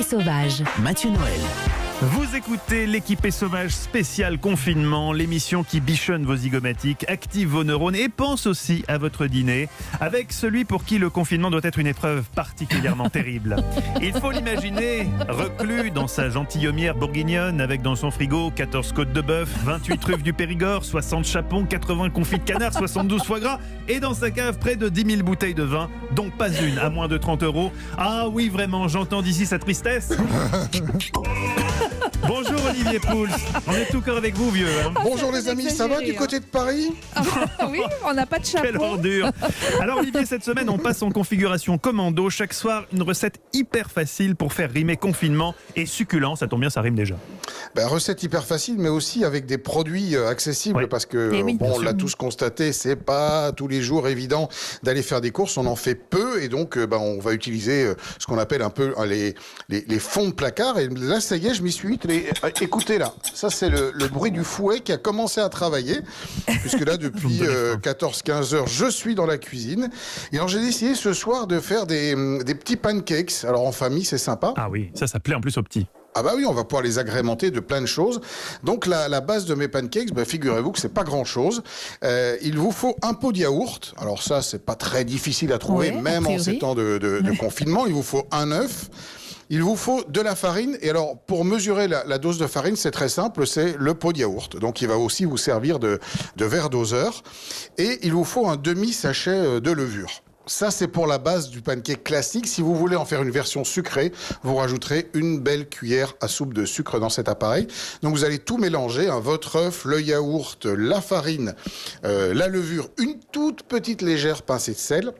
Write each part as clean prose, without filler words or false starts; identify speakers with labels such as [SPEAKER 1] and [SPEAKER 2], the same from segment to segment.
[SPEAKER 1] L'équipée sauvage.
[SPEAKER 2] Mathieu Noël.
[SPEAKER 3] Vous écoutez l'équipée sauvage spéciale confinement, l'émission qui bichonne vos zygomatiques, active vos neurones et pense aussi à votre dîner, avec celui pour qui le confinement doit être une épreuve particulièrement terrible. Il faut l'imaginer reclus dans sa gentilhommière bourguignonne, avec dans son frigo 14 côtes de bœuf, 28 truffes du Périgord, 60 chapons, 80 confits de canard, 72 foie gras et dans sa cave près de 10 000 bouteilles de vin, dont pas une à moins de 30 €. Ah oui, vraiment, j'entends d'ici sa tristesse. Bonjour Olivier Pouls, on est tout cœur avec vous vieux.
[SPEAKER 4] Bonjour les amis, ça va du côté de Paris?
[SPEAKER 5] Oui, on n'a pas de chapeau.
[SPEAKER 3] Quelle ordure. Alors Olivier, cette semaine on passe en configuration commando. Chaque soir une recette hyper facile pour faire rimer confinement et succulent. Ça tombe bien, ça rime déjà.
[SPEAKER 4] Recette hyper facile, mais aussi avec des produits accessibles, parce que on l'a tous constaté, c'est pas tous les jours évident d'aller faire des courses, on en fait peu et donc on va utiliser ce qu'on appelle un peu les fonds de placard. Et là ça y est, je m'y suis. Écoutez là, ça c'est le bruit du fouet qui a commencé à travailler, puisque là depuis 14-15 heures je suis dans la cuisine. Et alors j'ai décidé ce soir de faire des petits pancakes. Alors en famille c'est sympa.
[SPEAKER 3] Ah oui, ça plaît en plus aux petits.
[SPEAKER 4] Ah bah oui, on va pouvoir les agrémenter de plein de choses. Donc la base de mes pancakes, figurez-vous que c'est pas grand-chose. Il vous faut un pot de yaourt. Alors ça, c'est pas très difficile à trouver, même en ces temps de confinement. Il vous faut un œuf. Il vous faut de la farine. Et alors, pour mesurer la dose de farine, c'est très simple, c'est le pot de yaourt. Donc il va aussi vous servir de verre doseur. Et il vous faut un demi-sachet de levure. Ça, c'est pour la base du pancake classique. Si vous voulez en faire une version sucrée, vous rajouterez une belle cuillère à soupe de sucre dans cet appareil. Donc, vous allez tout mélanger, votre œuf, le yaourt, la farine, la levure, une toute petite légère pincée de sel.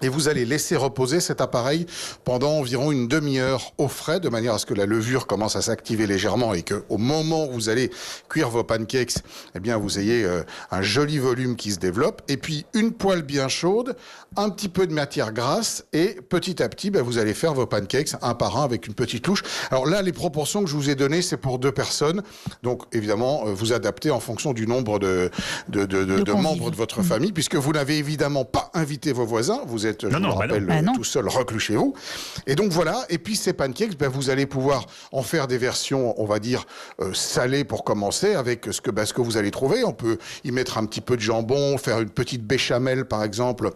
[SPEAKER 4] Et vous allez laisser reposer cet appareil pendant environ une demi-heure au frais, de manière à ce que la levure commence à s'activer légèrement et que, au moment où vous allez cuire vos pancakes, vous ayez un joli volume qui se développe. Et puis, une poêle bien chaude, un petit peu de matière grasse et petit à petit, vous allez faire vos pancakes un par un avec une petite louche. Alors là, les proportions que je vous ai données, c'est pour 2 personnes. Donc, évidemment, vous adaptez en fonction du nombre de membres de votre famille, puisque vous n'avez évidemment pas invité vos voisins. Vous êtes, je vous le rappelle, tout seul reclus chez vous. Et donc voilà, et puis ces pancakes, vous allez pouvoir en faire des versions, on va dire, salées pour commencer, avec ce que vous allez trouver. On peut y mettre un petit peu de jambon, faire une petite béchamel par exemple,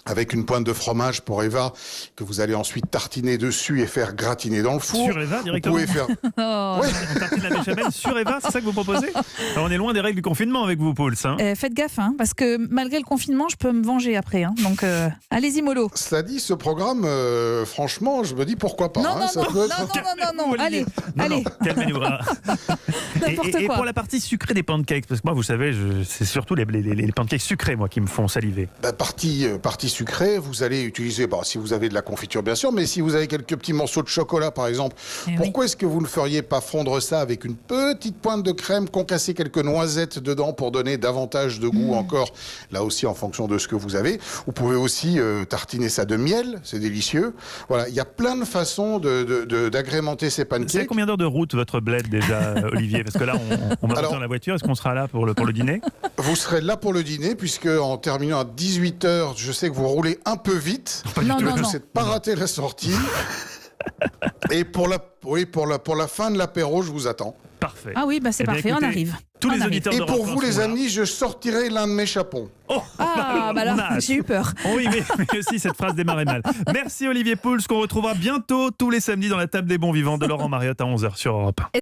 [SPEAKER 4] avec une pointe de fromage pour Eva, que vous allez ensuite tartiner dessus et faire gratiner dans le four.
[SPEAKER 3] Sur Eva, directement.
[SPEAKER 4] Vous pouvez faire...
[SPEAKER 3] On tartine la béchamel sur Eva, c'est ça que vous proposez? Alors, on est loin des règles du confinement avec vous, Pouls.
[SPEAKER 5] Faites gaffe, parce que malgré le confinement, je peux me venger après. Donc, allez-y, mollo.
[SPEAKER 4] Cela dit, ce programme, franchement, je me dis pourquoi pas.
[SPEAKER 5] Non, allez.
[SPEAKER 3] Calmez-nous. Et pour la partie sucrée des pancakes, parce que moi, vous savez, c'est surtout les pancakes sucrés, moi, qui me font saliver.
[SPEAKER 4] Partie sucrée, vous allez utiliser, si vous avez de la confiture bien sûr, mais si vous avez quelques petits morceaux de chocolat par exemple, pourquoi est-ce que vous ne feriez pas fondre ça avec une petite pointe de crème, concasser quelques noisettes dedans pour donner davantage de goût encore, là aussi en fonction de ce que vous avez. Vous pouvez aussi tartiner ça de miel, c'est délicieux. Voilà, il y a plein de façons d'agrémenter ces pancakes.
[SPEAKER 3] C'est combien d'heures de route votre bled déjà, Olivier? Parce que là, on va rentrer dans la voiture, est-ce qu'on sera là pour le dîner?
[SPEAKER 4] Vous serez là pour le dîner, puisque en terminant à 18h, je sais que vous roulez un peu vite.
[SPEAKER 5] Non.
[SPEAKER 4] C'est de pas rater la sortie. Et pour la fin de l'apéro, je vous attends.
[SPEAKER 3] Parfait.
[SPEAKER 5] Ah oui, c'est parfait, on arrive.
[SPEAKER 3] Tous les auditeurs
[SPEAKER 4] Et pour vous, les amis, je sortirai l'un de mes chapons.
[SPEAKER 5] Là, j'ai eu peur.
[SPEAKER 3] Oui, mais aussi cette phrase démarrait mal. Merci Olivier Pouls, qu'on retrouvera bientôt tous les samedis dans la table des bons vivants de Laurent Mariotte à 11h sur Europe 1.